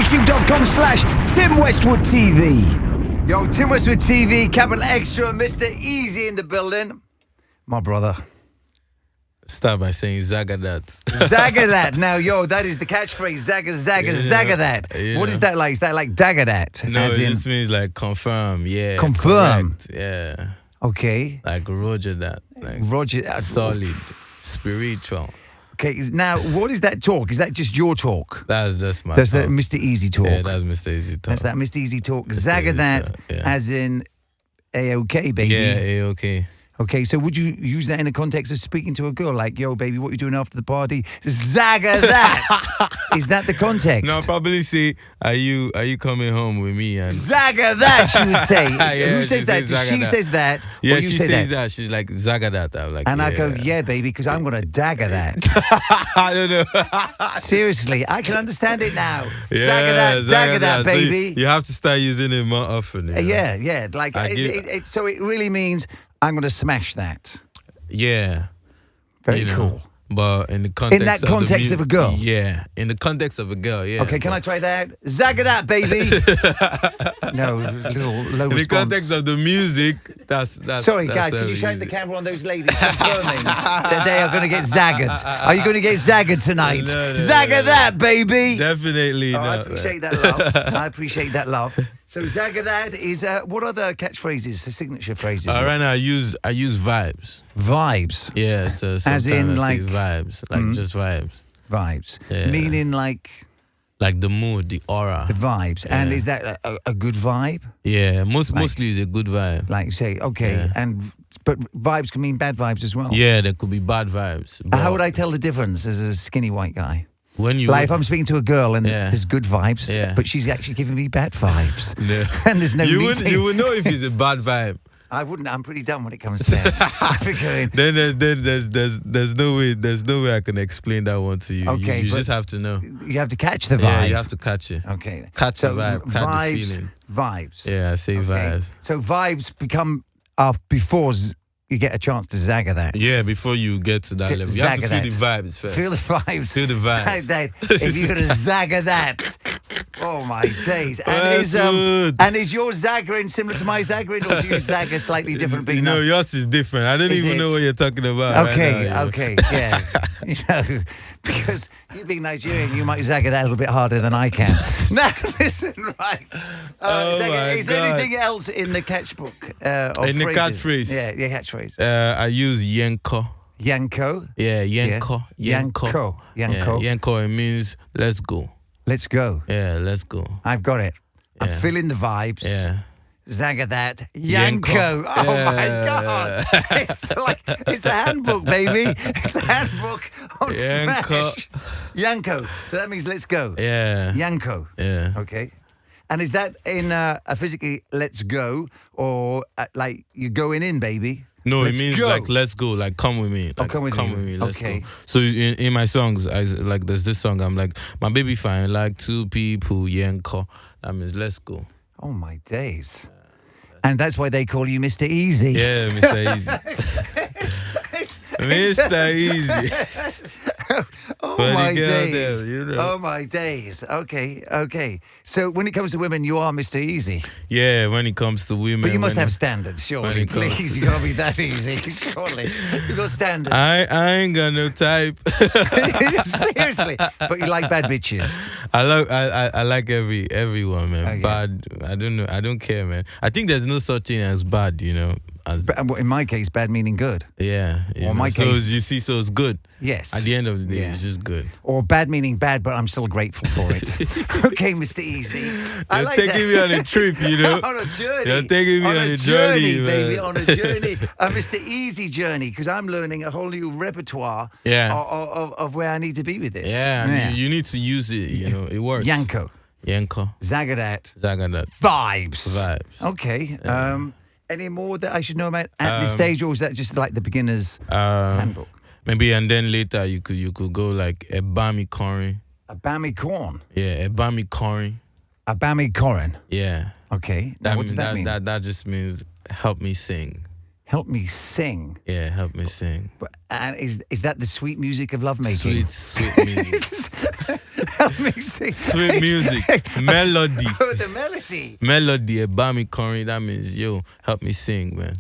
YouTube.com/Tim Westwood TV. Yo, Tim Westwood TV, capital extra, Mr. Eazi in the building. My brother. Start by saying Zaga that. Zaga that. Now, yo, that is the catchphrase. Zaga, Zaga that. Yeah. What is that like? Is that like dagger that? No, it just means like confirm. Yeah. Confirm. Correct, yeah. Okay. Like Roger that. Like Roger. solid. Spiritual. Okay, now, what is that talk? Is that just your talk? That's my That's talk. that Mr. Eazi talk. Yeah, that's Mr. Eazi talk. That's that Mr. Eazi talk. Mr. Zaga Eazi that, talk, yeah. as in A-OK, baby. Yeah, A-OK. Okay, so would you use that in the context of speaking to a girl? Like, yo, baby, what you doing after the party? Zaga that! Is that the context? No, I'll probably say, are you coming home with me? And Zaga that, she would say. Yeah, Who says that? She says that. Yeah, or you she say says that. that. She's like, Zaga that. I'm like, And yeah. I go, yeah, baby, because I'm going to dagger that. I don't know. Seriously, I can understand it now. Yeah, Zaga that, dagger that, So baby. you have to start using it more often. You know? Yeah. Like, so it really means I'm going to smash that. Yeah. Very cool. But in the context of a girl? Yeah. In the context of a girl, yeah. Okay, can I try that? Zaga that, baby. No, little low in response. the context of the music, that's Sorry, that's guys, so could you shake easy. the camera on those ladies confirming that they are going to get zaggered? Are you going to get zaggered tonight? No, Zagger that, baby. Definitely. I appreciate that love. I appreciate that love. So Zagger that is, what other catchphrases, the signature phrases? Right now, I use vibes. Vibes. Yeah, so As in, sometimes I say like- vibes, like just vibes. Vibes. Yeah. Meaning like Like the mood, the aura. the vibes. And Yeah. is that a good vibe? Yeah, mostly it's a good vibe. Like say, okay, Yeah. but vibes can mean bad vibes as well. Yeah, there could be bad vibes. How but would I tell the difference as a skinny white guy? when you Like if I'm speaking to a girl and Yeah. there's good vibes, Yeah. but she's actually giving me bad vibes, No. and there's no you meeting. would know if it's a bad vibe. I wouldn't. I'm pretty dumb when it comes to that. I'd be going, Then there's no way I can explain that one to you. Okay, you but- just have to know. you have to catch the vibe. Yeah, you have to catch it. Okay. Catch the vibe, catch the vibes, feeling. Vibes. Yeah, I say vibes. So vibes become before you get a chance to zagger that. Yeah, before you get to that To level, you have to zagger feel the that. vibes first. Feel the vibes. Feel the vibes. If you're gonna zagger that, oh my days! Westwood. And is your zaggering similar to my zaggering, or do you zagger slightly different? Being No, yours is different. I don't Is even it? know what you're talking about. Okay, right now, okay, yeah. You know, because you being Nigerian, you might zagger that a little bit harder than I can. Now, listen, right. Oh my is there God. anything else in the catchbook? Of In the phrases? catchphrase? Yeah, catchphrase. I use yenko. Yanko. Yeah, yenko. Yanko. Yeah, Yanko. yenko, it means let's go. Let's go. Yeah, let's go. I've got it. I'm Yeah. feeling the vibes. Yeah. Zagger that. Yanko. Yanko. Oh my Yeah. God. It's a handbook, baby. It's a handbook on Yanko. Smash. Yanko. So that means let's go. Yeah. Yanko. Yeah. Okay. And is that in a physically let's go, or like you're going in, baby? No, Let's it means go. like let's go, like come with me. Like, come with you. me, let's Okay. go. So in my songs, like there's this song, I'm like, my baby fine, like two people, yenko. That means let's go. Oh my days. And that's why they call you Mr. Eazi. Yeah, Mr. Easy. Mr. Easy. Oh Funny my girl days. there, you know. Oh my days. Okay. So when it comes to women, you are Mr. Easy. Yeah, when it comes to women. But you must when- have standards, when surely. it comes- Please, you can't be that easy. Surely. You got standards. I ain't got no type. Seriously. But you like bad bitches. I like everyone, man. Oh, yeah. Bad, I don't know. I don't care, man. I think there's no such thing as bad, you know. As But in my case, bad meaning good. yeah. you Well, in know. my so case- you see, so it's good. Yes. At the end of the day, Yeah. it's just good. Or bad meaning bad, but I'm still grateful for it. Okay, Mr. Easy. I You're like taking me on a trip, you know. On a journey. You're taking me on a journey, man. baby. On a journey. A Mr. Easy journey, because I'm learning a whole new repertoire Yeah. of where I need to be with this. Yeah, You need to use it, you know. It works. Yanko. Yanko. Zagadat. Zagadat. Vibes. Vibes. Okay. Any more that I should know about at this stage, or is that just like the beginner's handbook? Maybe, and then later you could go like a bami corn. A Bami corn. Yeah, a bami corn. A Bami corn. Yeah. Okay. Now, what does that mean? That just means help me sing. Help me sing. Yeah, help me sing. And is that the sweet music of lovemaking? Sweet music. Help me sing. Sweet music. Melody. Oh, the melody. Melody, Ebami Kori, that means, yo, help me sing, man.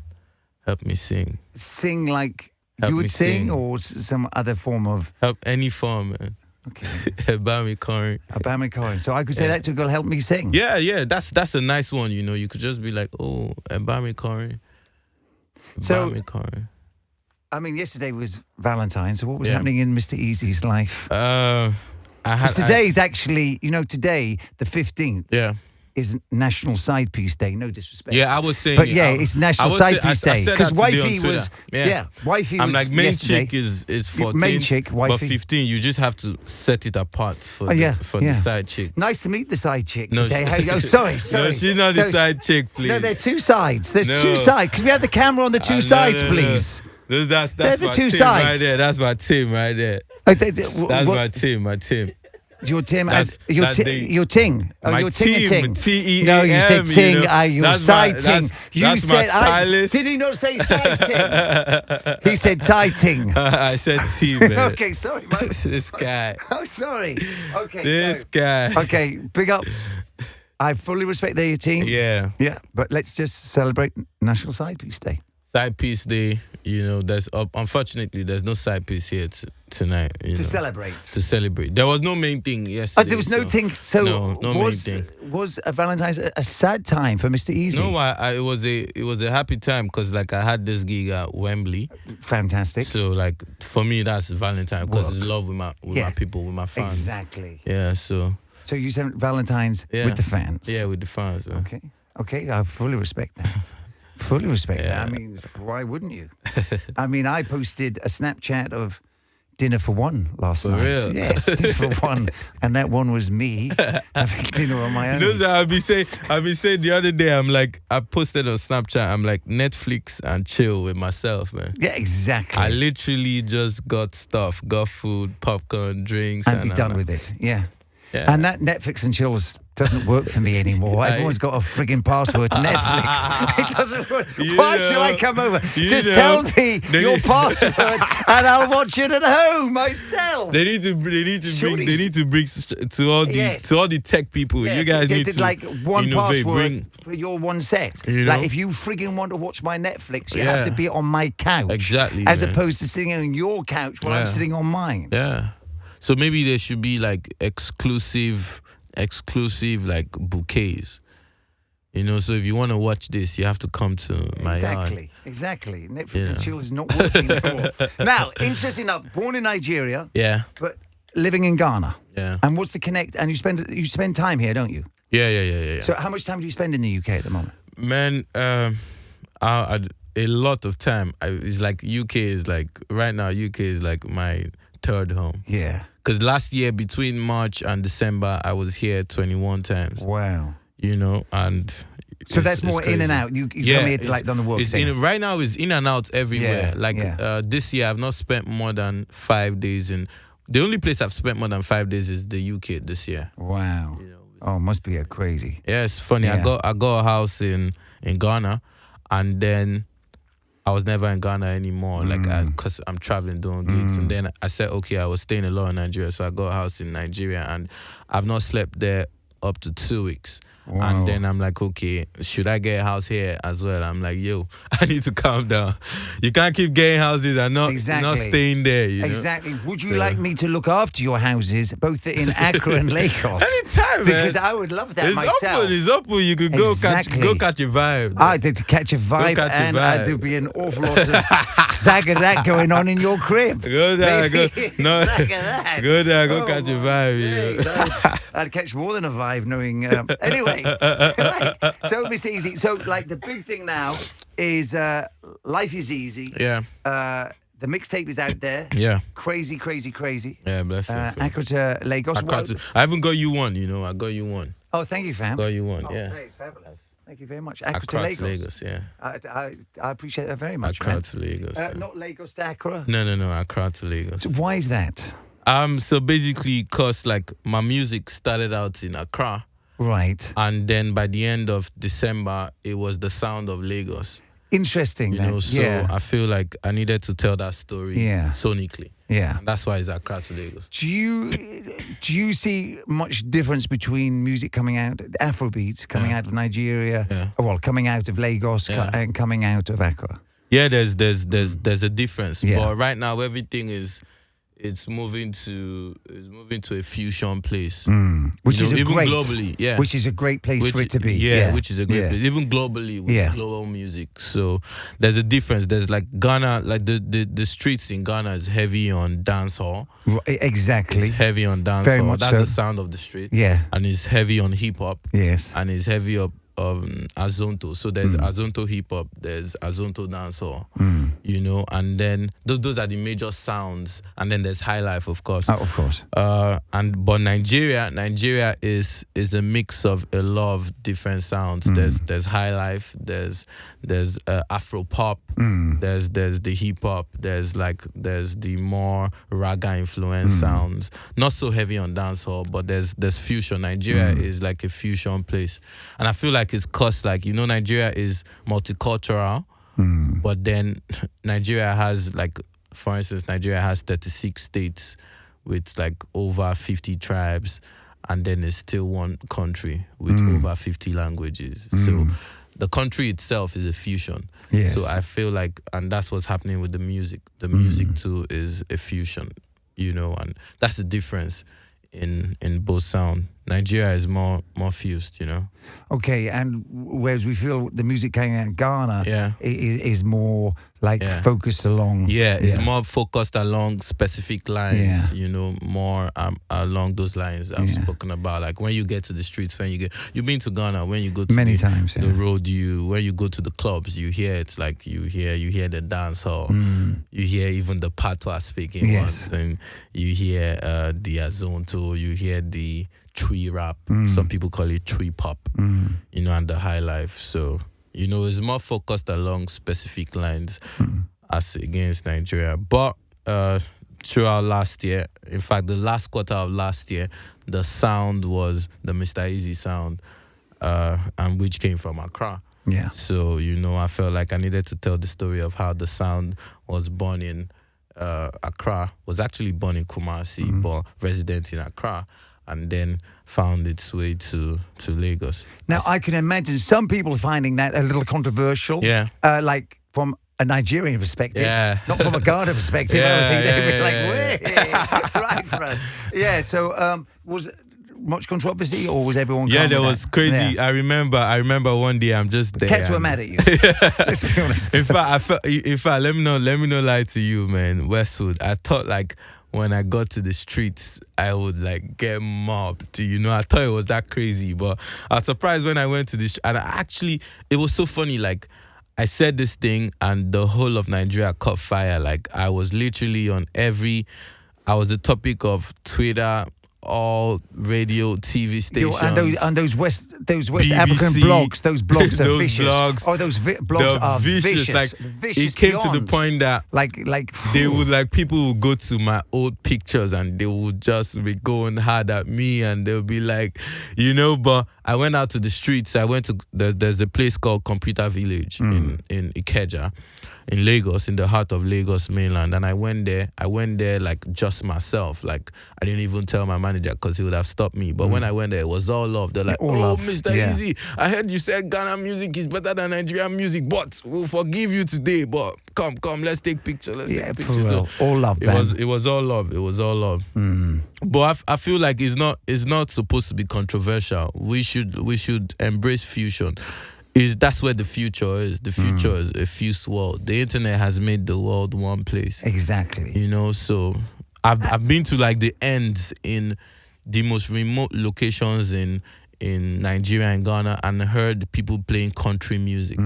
Help me sing. Sing like Help you me would sing, sing. or some other form of... Help any form, man. Okay. Ebami Kori. Ebami Kori. So I could say that to a girl, help me sing. Yeah, that's a nice one, you know. You could just be like, oh, Ebami Kori. So, Ebami Kori. I mean, yesterday was Valentine's. So what was happening in Mr. Eazi's life? Today's actually, today, the 15th. Yeah. Is National Side Piece Day. No disrespect. Yeah, I was saying. But yeah, it's National Side Piece Day. Because wifey was. Wifey was. I'm like, main yesterday. chick is 14. Main chick, wifey. But 15, you just have to set it apart for the side chick. Nice to meet the side chick No, today. Sorry. No, she's not the side chick, please. No, there are two sides. There's two sides. Can we have the camera on the two sides, please? No. That's They're the my two team sides. right there. That's my team right there. That's my team. Your Tim, your ting. Oh, my your ting and ting. T-E-A-M, No, you said ting. Your that's side my, ting. You that's said. my stylist. Did he not say side ting? He said tie ting. I said team, man. Okay, sorry, man. This guy. Oh, sorry. Okay, this guy. Okay, big up. I fully respect their team. Yeah. Yeah, but let's just celebrate National Side Piece Day. Side piece day, unfortunately there's no side piece here tonight. To celebrate. There was no main thing yesterday. There was no thing. So no main thing. Was a Valentine's a sad time for Mr. Eazi? No, it was a happy time because like I had this gig at Wembley. Fantastic. So like for me that's Valentine because it's love with my people, with my fans. Exactly. Yeah. So you sent Valentine's with the fans. Yeah, with the fans. Man. Okay. I fully respect that. Fully respect that. I mean, why wouldn't you? I mean, I posted a Snapchat of dinner for one last night. Real? Yes, dinner for one. And that one was me having dinner on my own. You know, so I'll be saying the other day, I'm like, I posted on Snapchat, I'm like, Netflix and chill with myself, man. Yeah, exactly. I literally just got stuff, got food, popcorn, drinks. And be done with it. Yeah. And that Netflix and chills doesn't work for me anymore. Everyone's got a frigging password to Netflix. It doesn't work. Why should I come over? Just tell me your password and I'll watch it at home myself. They need to bring to all the tech people. You guys need to like one innovate, password for your one set. Like if you frigging want to watch my Netflix, you have to be on my couch. Exactly. As opposed to sitting on your couch while I'm sitting on mine. Yeah. So maybe there should be like exclusive like bouquets. So if you want to watch this, you have to come to my yard. Exactly. Netflix and chill is not working anymore. Now, interesting enough, born in Nigeria. Yeah. But living in Ghana. Yeah. And what's the connect? And you spend time here, don't you? Yeah. So how much time do you spend in the UK at the moment? Man, a lot of time. It's like UK is like right now. UK is like my third home. Yeah. Because last year, between March and December, I was here 21 times. Wow. And... So that's more in and out. You come here to like done the work. Right now, it's in and out everywhere. This year, I've not spent more than 5 days in... The only place I've spent more than 5 days is the UK this year. Wow. Must be crazy. Yeah, it's funny. Yeah. I got a house in Ghana, and then... I was never in Ghana anymore, because I'm traveling doing gigs. And then I said, okay, I was staying a lot in Nigeria, so I got a house in Nigeria, and I've not slept there up to 2 weeks. Wow. And then I'm like, okay, should I get a house here as well? I'm like, yo, I need to calm down. You can't keep getting houses and not staying there. Exactly. Would you like me to look after your houses, both in Accra and Lagos? Anytime, man. Because I would love that myself. It's open. You could go catch a vibe. I did to catch a vibe, there'd be an awful lot of zag of that going on in your crib. Go there, go catch a vibe. I'd catch more than a vibe knowing. Anyway, so Mr. Eazi, so like the big thing now is life is easy. Yeah. The mixtape is out there. Yeah. Crazy. Yeah, bless you. Accra to Lagos. I haven't got you one, I got you one. Oh, thank you, fam. Got you one, yeah. It's fabulous. Thank you very much. Accra to Lagos. Yeah. I appreciate that very much, Accra man. to Lagos. Not Lagos to Accra? No, Accra to Lagos. So why is that? So basically, cause like my music started out in Accra. Right. And then by the end of December, it was the sound of Lagos. Interesting. You know, so I feel like I needed to tell that story sonically. Yeah. And that's why it's Accra to Lagos. Do you see much difference between music coming out, Afrobeats coming out of Nigeria, well, coming out of Lagos and coming out of Accra? Yeah, there's a difference. Yeah. But right now everything it's moving to a fusion place, which is even great, globally, which is a great place for it to be. Which is a great place, even globally with global music. So there's a difference. There's like Ghana, like the streets in Ghana is heavy on dancehall. Exactly, it's heavy on dancehall. Very much That's so. the sound of the street. Yeah, and it's heavy on hip hop. Yes, and it's heavy up. Azonto, so there's Azonto hip hop, there's Azonto dancehall, you know, and then those are the major sounds, and then there's high life, of course. Of course. But Nigeria is a mix of a lot of different sounds. There's high life, there's Afro pop, there's the hip hop, there's the more raga influenced sounds. Not so heavy on dancehall, but there's fusion. Nigeria is like a fusion place, and I feel like it's cause like, you know, Nigeria is multicultural, but then Nigeria has, like, for instance, Nigeria has 36 states with like over 50 tribes, and then it's still one country with over 50 languages. So the country itself is a fusion. Yes. So I feel like, and that's what's happening with the music. The music too is a fusion, you know, and that's the difference in both sound. Nigeria is more fused, you know. Okay, and whereas we feel the music coming out of Ghana is more like focused along. Yeah, it's more focused along specific lines, you know, more along those lines I've spoken about. Like when you get to the streets, you've been to Ghana, when you go to many times the road, when you go to the clubs, you hear it's like you hear the dance hall, you hear even the patois speaking ones, and you hear the azonto, you hear the tree rap, some people call it tree pop, you know, and the high life. So, you know, it's more focused along specific lines as against Nigeria. But throughout last year, in fact, the last quarter of last year, the sound was the Mr. Eazi sound, and which came from Accra. Yeah. So, you know, I felt like I needed to tell the story of how the sound was born in Accra, was actually born in Kumasi, but resident in Accra, and then found its way to Lagos. Now, I can imagine some people finding that a little controversial. Yeah. Like from a Nigerian perspective, not from a Ghana perspective. I think they'd be like, wait, right for us. Yeah, so was much controversy, or was everyone calm? Yeah, there was crazy. Yeah. I remember one day I'm just there. Cats were mad at you. Let's be honest. In fact, let me not lie to you, man. Westwood, I thought like when I got to the streets, I would like get mobbed. You know, I thought it was that crazy, but I was surprised when I went to this. And it was so funny. Like, I said this thing, and the whole of Nigeria caught fire. Like, I was literally I was the topic of Twitter, all radio, TV stations, and those West BBC, African blogs. Those blogs are vicious. Blogs, those blogs are vicious. Like, vicious it came beyond. to the point that they would, like, people would go to my old pictures and they would just be going hard at me, and they'll be like, you know. But I went out to the streets. I went to there's a place called Computer Village in Ikeja, in Lagos, in the heart of Lagos mainland, and I went there like just myself. Like, I didn't even tell my manager because he would have stopped me. But when I went there, it was all love. They're like, Mr. Eazi, I heard you said Ghana music is better than Nigerian music, but we'll forgive you today. But come, let's take pictures. Let's take pictures. So all love, man. It was all love. It was all love. But I feel like it's not supposed to be controversial. We should embrace fusion. That's where the future is. The future is a fused world. The internet has made the world one place. Exactly. You know, so I've been to like the ends in the most remote locations in Nigeria and Ghana, and heard people playing country music.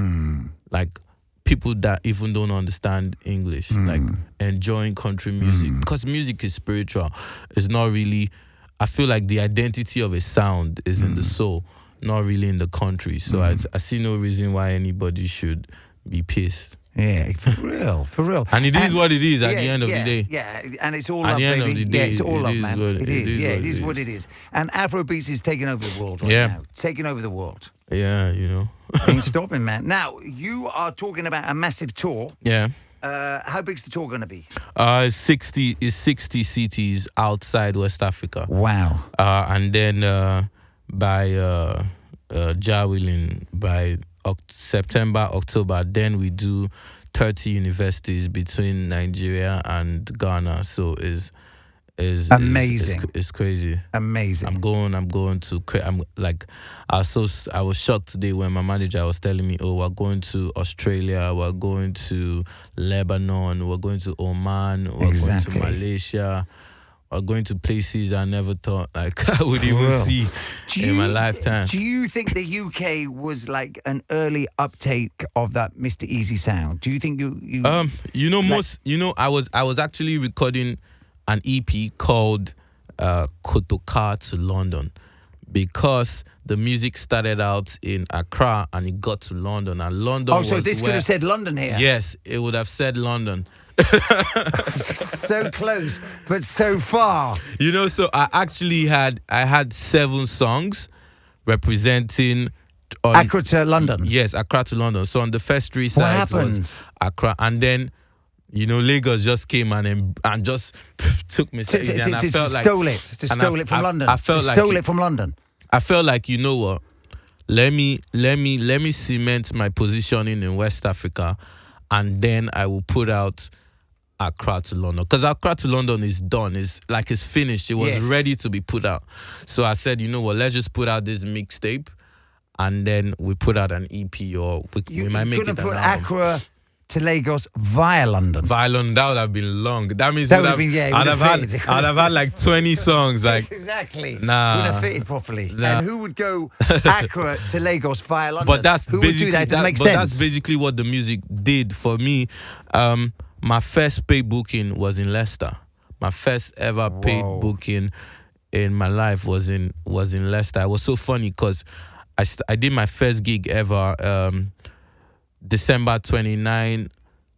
Like people that even don't understand English, like enjoying country music. Because music is spiritual. It's not really, I feel like the identity of a sound is in the soul, not really in the country. So I see no reason why anybody should be pissed. Yeah, for real. And it is what it is at the end of the day. Yeah, and it's all love, baby. At the end of the day, it's all love, man. It is what it is. And Afrobeats is taking over the world right now. Taking over the world. Yeah, you know. Ain't stopping, man. Now, you are talking about a massive tour. Yeah. How big's the tour going to be? 60 cities outside West Africa. Wow. And then by Jawilin, by September, October, then we do 30 universities between Nigeria and Ghana. So is amazing. It's crazy. Amazing. I'm going to. I'm like, I was shocked today when my manager was telling me, "Oh, we're going to Australia, we're going to Lebanon, we're going to Oman, we're going to Malaysia." Or going to places I never thought like I would even see in my lifetime. Do you think the UK was like an early uptake of that Mr. Eazi sound? Do you think you I was actually recording an EP called Kotoka to London, because the music started out in Accra and it got to London, and London. Oh, so this could have said London here. Yes, it would have said London. So close, but so far. You know, so I had 7 songs representing Accra to London. Yes, Accra to London. So on the first 3 sides was Accra, and then Lagos just came and just took me. And I felt like stole it from London. I felt like stole it from London. I felt like, you know what? Let me cement my positioning in West Africa, and then I will put out Accra to London, because Accra to London is done. It's finished. It was ready to be put out. So I said, you know what? Let's just put out this mixtape, and then we put out an EP, or we might make it an album. You couldn't put Accra to Lagos via London. That would have been long. That means I'd have had like 20 songs. Like exactly. Nah. Wouldn't have fitted properly. Nah. And who would go Accra to Lagos via London? But that's who basically would do that? It doesn't make sense. That's basically what the music did for me. My first paid booking was in Leicester. My first ever paid booking in my life was in Leicester. It was so funny because I did my first gig ever December 29,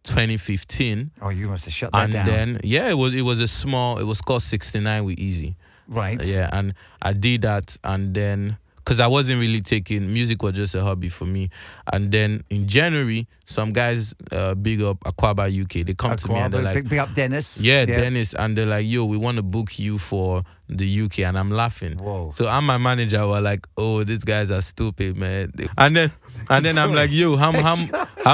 2015. Oh, you must have shut that down. And then it was called 69 with Eazi. Right. Yeah, and I did that, and then because I wasn't really taking music, was just a hobby for me. And then in January, some guys big up Aquaba UK. They come to me and they're like, big up Dennis. Yeah, Dennis, and they're like, yo, we want to book you for the UK, and I'm laughing. Whoa. So I'm my manager were like, oh, these guys are stupid, man. And then I'm like, yo, how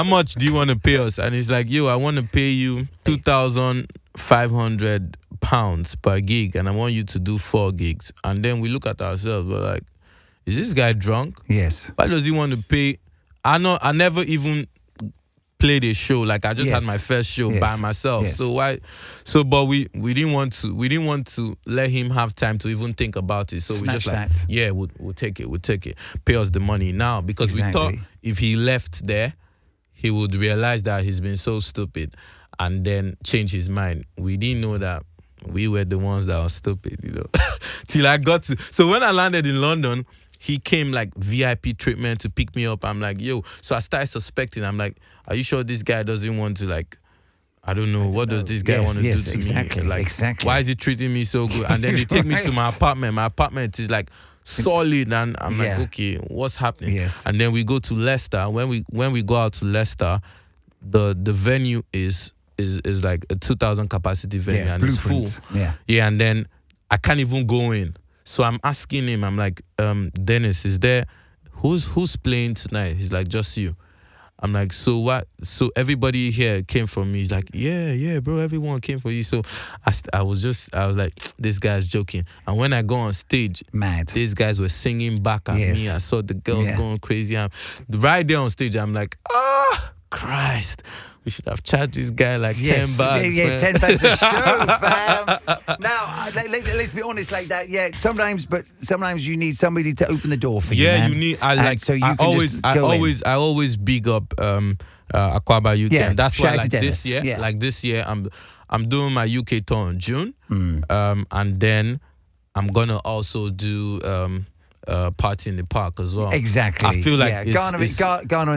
much do you want to pay us? And he's like, yo, I want to pay you £2,500 per gig, and I want you to do 4 gigs. And then we look at ourselves, we're like, is this guy drunk? Yes. Why does he want to pay? I never even played a show. Like I just had my first show by myself. Yes. So but we didn't want to let him have time to even think about it. So we just like, we'll take it. Pay us the money now, because we thought if he left there, he would realize that he's been so stupid and then change his mind. We didn't know that we were the ones that were stupid, till I got to. So when I landed in London, he came like VIP treatment to pick me up. I'm like, yo. So I started suspecting. I'm like, are you sure this guy doesn't want to, like, I don't know. What does this guy want to do to me? Like, why is he treating me so good? And then they take me to my apartment. My apartment is like solid, and I'm like, okay, what's happening? Yes. And then we go to Leicester. When we go out to Leicester, the venue is like a 2,000 capacity venue, and it's full. Yeah, and then I can't even go in. So I'm asking him, I'm like, Dennis, is there, who's playing tonight? He's like, just you. I'm like, so what? So everybody here came from me. He's like, yeah, bro, everyone came for you. So I was like, this guy's joking. And when I go on stage, mad, these guys were singing back at me. I saw the girls going crazy. Right there on stage, I'm like, Christ. We should have charged this guy like 10 bucks. Yeah, 10 bucks a show, fam. Now, let's be honest like that. Yeah, sometimes you need somebody to open the door for you. Yeah, man. you need. I always big up Aquaba UK. Yeah, and that's why like this year, I'm doing my UK tour in June, and then I'm gonna also do. Party in the park as well. Exactly. I feel like Ghana in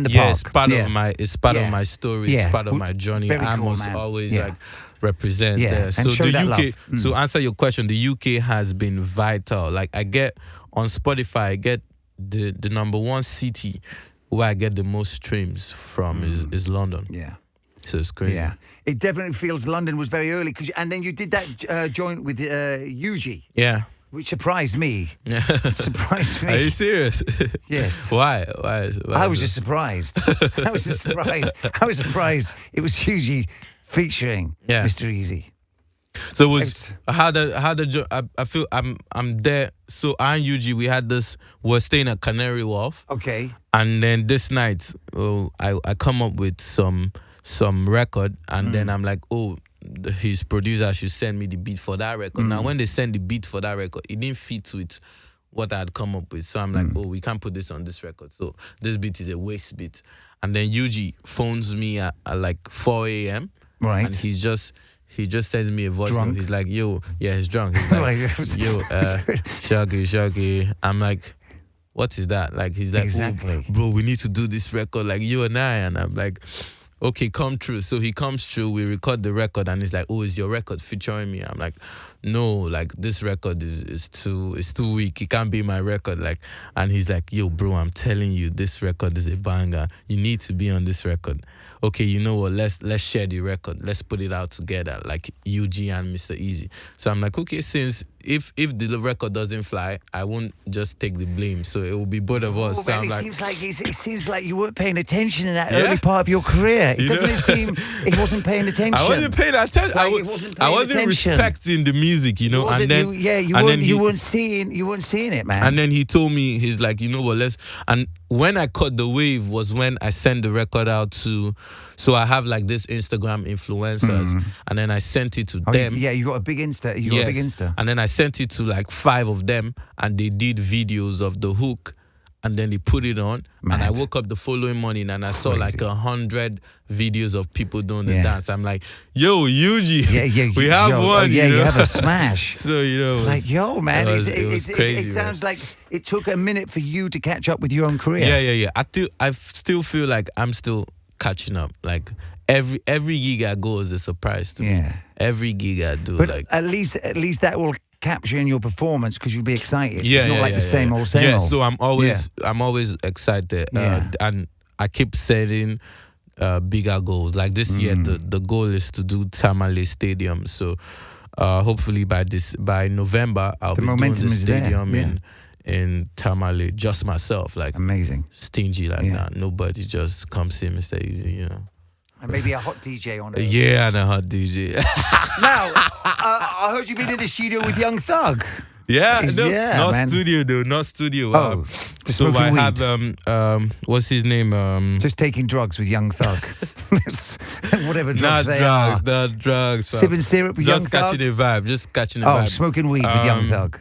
the park. Yeah, it's part of my story. It's part of my journey. I must always like represent there. So the UK. To answer your question, the UK has been vital. Like I get on Spotify, I get the number one city where I get the most streams from is London. Yeah. So it's crazy. Yeah. It definitely feels London was very early. And then you did that joint with Eazi. Yeah. Which surprised me. Yeah. Surprised me. Are you serious? Yes. Why? I was just surprised. I was surprised. It was Eazi featuring Mr. Eazi. So it was I feel I'm there. So I and Eugene, we're staying at Canary Wharf. Okay. And then this night, I come up with some record, and then I'm like, his producer should send me the beat for that record. Now when they send the beat for that record, it didn't fit with what I had come up with. So I'm like, we can't put this on this record. So this beat is a waste beat. And then Eugene phones me at like 4 a.m. Right. And he just sends me a voice note. He's like, yo, yeah, he's drunk. He's like, yo, Shaggy. I'm like, what is that? Like, he's like, exactly. Bro, we need to do this record, like you and I. And I'm like, okay, come true. So he comes through, we record the record, and he's like, is your record featuring me? I'm like, no, like this record is too weak. It can't be my record. Like, and he's like, yo, bro, I'm telling you, this record is a banger. You need to be on this record. Okay, you know what? Let's share the record. Let's put it out together, like UG and Mr. Eazi. So I'm like, okay, since if the record doesn't fly, I won't just take the blame. So it will be both of us. So man, I'm it seems like you weren't paying attention in that early part of your career. Doesn't it seem he wasn't paying attention? I wasn't paying attention. I wasn't respecting the music, you know. And then you weren't seeing it, man. And then he told me, he's like, you know what? And when I caught the wave was when I sent the record out to. So I have like this Instagram influencers, and then I sent it to them. You got a big Insta. Got a big Insta. And then I sent it to like 5 of them, and they did videos of the hook, and then they put it on. Mad. And I woke up the following morning and I saw like 100 videos of people doing the dance. I'm like, yo, Yuji, we have one. You have a smash. So like, yo, man, it sounds like it took a minute for you to catch up with your own career. Yeah. I still feel like I'm still catching up. Like every gig I go is a surprise to me. Every gig I do. But at least that will capture in your performance because you'll be excited. Yeah, it's not like the same old. Yeah, so I'm always excited. And I keep setting bigger goals. Like this year, the goal is to do Tamale Stadium. So hopefully by November I'll be doing the stadium in Tamale, just myself, like amazing, stingy like that. Nobody just come see Mr. Eazi, you know. And maybe a hot DJ on it. Yeah, and a hot DJ. Now, I heard you've been in the studio with Young Thug. Yeah, studio though, not studio. So I have what's his name? Just taking drugs with Young Thug. Whatever drugs Not drugs. Sipping syrup with Young Thug. Just catching the vibe. Smoking weed with Young Thug.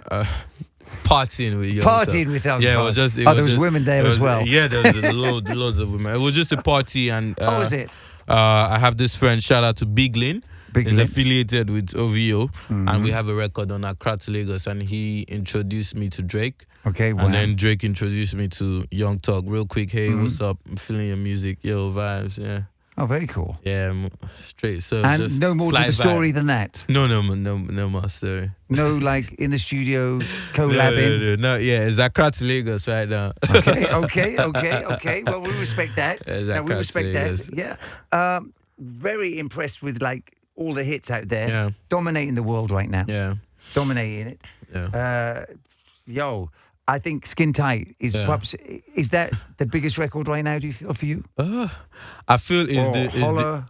Partying with Young Thug. Yeah, it was there was women there as well. Yeah, there was loads of women. It was just a party, and how was it? I have this friend, shout out to Big Lin. He's affiliated with OVO, and we have a record on Accra to Lagos, and he introduced me to Drake. Okay, wow. And then Drake introduced me to Young Thug real quick. Hey, what's up? I'm feeling your music. Yo, vibes, yeah. Oh, very cool. Yeah, straight. So and just no more to the story than that. No more story. No, like in the studio collabing. No, it's Accra to Lagos right now. Okay. Well, we respect that. We respect that. Yeah. Very impressed with like all the hits out there. Yeah. Dominating the world right now. Yeah. Dominating it. Yeah. I think Skin Tight is perhaps, is that the biggest record right now, do you feel, for you? I feel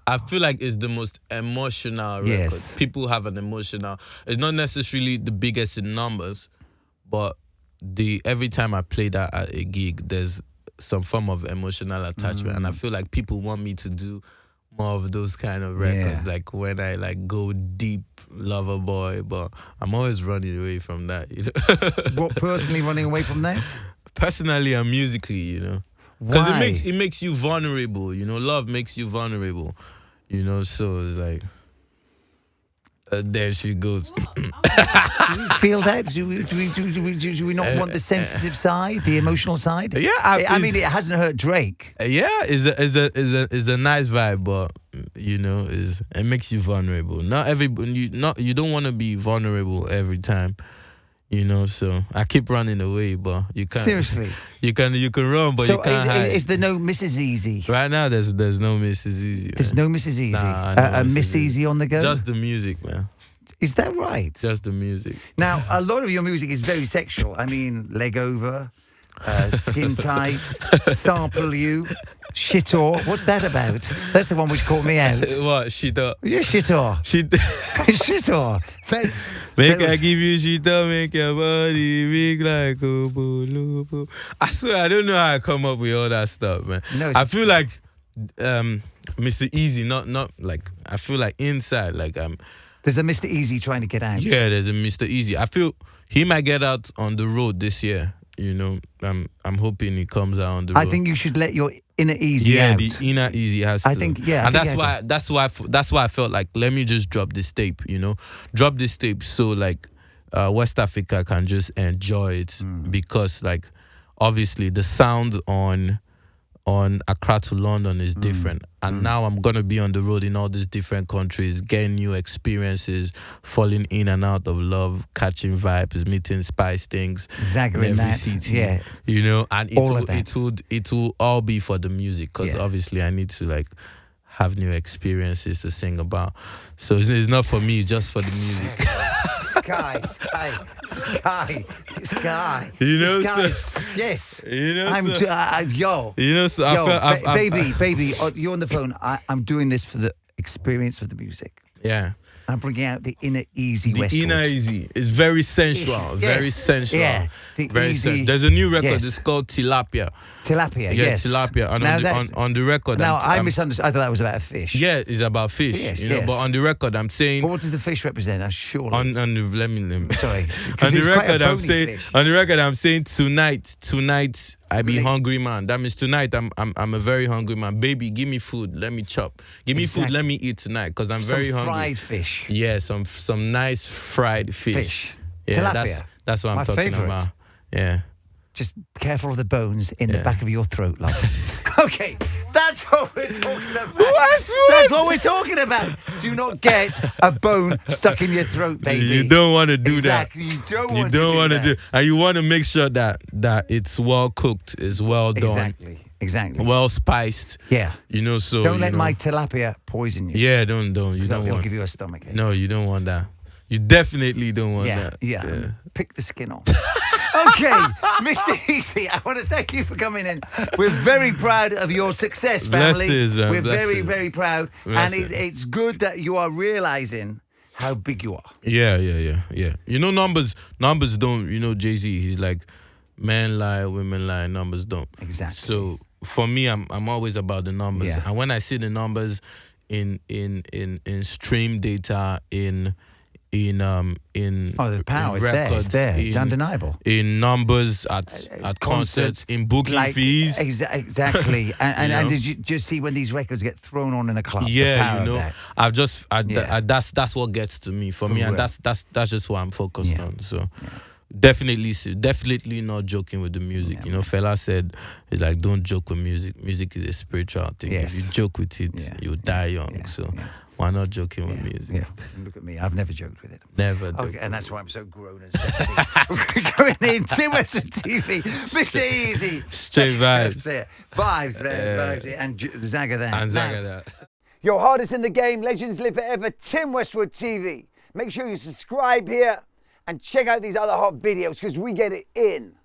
I feel like it's the most emotional record. Yes. People have an emotional. It's not necessarily the biggest in numbers, but every time I play that at a gig, there's some form of emotional attachment, and I feel like people want me to do more of those kind of records, like when I like go deep, Lover Boy, but I'm always running away from that, you know. What, personally running away from that? Personally and musically, you know. Because it makes you vulnerable, you know. Love makes you vulnerable, you know. So it's like, there she goes. Do you feel that? Do we not want the sensitive side, the emotional side? Yeah, I mean, it hasn't hurt Drake. Yeah, it's a nice vibe, but you know, it makes you vulnerable. Not everybody, you don't want to be vulnerable every time. You know, so I keep running away, but you can't. Seriously, you can run, but you can't hide. Is there no Mrs. Eazi? Right now, there's no Mrs. Eazi. There's no Mrs. Eazi. Nah, Miss Eazi on the go. Just the music, man. Is that right? Just the music. Now, a lot of your music is very sexual. I mean, leg over, skin tight, sample you, shitor. What's that about? That's the one which caught me out. What, shitor? Yeah, shitor. Shitor. Make I give you shitor, make your body big like a bulubu. I swear, I don't know how I come up with all that stuff, man. No, I feel like Mr. Eazi, not like, I feel like inside, like there's a Mr. Eazi trying to get out. Yeah, there's a Mr. Eazi. I feel he might get out on the road this year. You know, I'm hoping he comes out on the road. I think you should let your inner Eazi out. Yeah, the inner Eazi has to. I think, yeah. And that's why I felt like, let me just drop this tape, you know. Drop this tape so like West Africa can just enjoy it. Because like obviously the sound on Accra to London is different. And now I'm going to be on the road in all these different countries, getting new experiences, falling in and out of love, catching vibes, meeting spice things. Zaga in that, city, yeah. You know, and it will all be for the music because obviously I need to like have new experiences to sing about. So it's not for me, it's just for the music. Sky. You know, yes. You know, yo. You know, so baby, you're on the phone. I'm doing this for the experience of the music. Yeah. I'm bringing out the inner Eazi Westwod. The inner Eazi is very sensual, very sensual. Yeah, very sensual. There's a new record. It's called Tilapia. Tilapia, yes. Tilapia. And on the record, now I misunderstood. I thought that was about a fish. Yeah, it's about fish. You know, but on the record, I'm saying. But what does the fish represent? I'm sure. Let me. Sorry. On the record, I'm saying tonight. I be hungry man. That means tonight I'm a very hungry man. Baby, give me food. Let me chop. Give me food. Let me eat tonight because I'm very hungry. Fried fish. Yeah, some nice fried fish. Yeah, tilapia. That's what I'm talking about. Yeah. Just be careful of the bones in the back of your throat, love. Okay, that's what we're talking about. That's what we're talking about. Do not get a bone stuck in your throat, baby. You don't want to do that. Exactly. You don't want to do that. And you want to make sure that it's well cooked, is well done. Exactly. Well spiced. Yeah. You know, so don't let my tilapia poison you. Yeah, don't. You don't want. Give you a stomachache. No, you don't want that. You definitely don't want that. Yeah. Pick the skin off. Okay, Mr. Eazi, I want to thank you for coming in. We're very proud of your success, family. Blessings, man. We're very, very proud. Blessings. And it's good that you are realizing how big you are. Yeah. You know, numbers don't, you know, Jay-Z, he's like, men lie, women lie, numbers don't. Exactly. So for me, I'm always about the numbers. Yeah. And when I see the numbers in stream data, the power is there. It's there. It's undeniable. In numbers at concerts, in booking fees. Exactly. And did you just see when these records get thrown on in a club? Yeah, you know, that's what gets to me for me, and that's just what I'm focused on. So. Yeah. Definitely not joking with the music. You know, fella said, it's like, don't joke with music. Music is a spiritual thing. Yes. If you joke with it, you'll die young. Why not joking with music? Yeah. Look at me. I've never joked with it. Never. Okay, and that's why I'm so grown and sexy. Going in Tim Westwod TV, Mr. Eazi. Straight vibes. Vibes, man. Vibes. And Zaga there. And Zaga there. Your hardest in the game. Legends live forever. Tim Westwod TV. Make sure you subscribe here and check out these other hot videos because we get it in.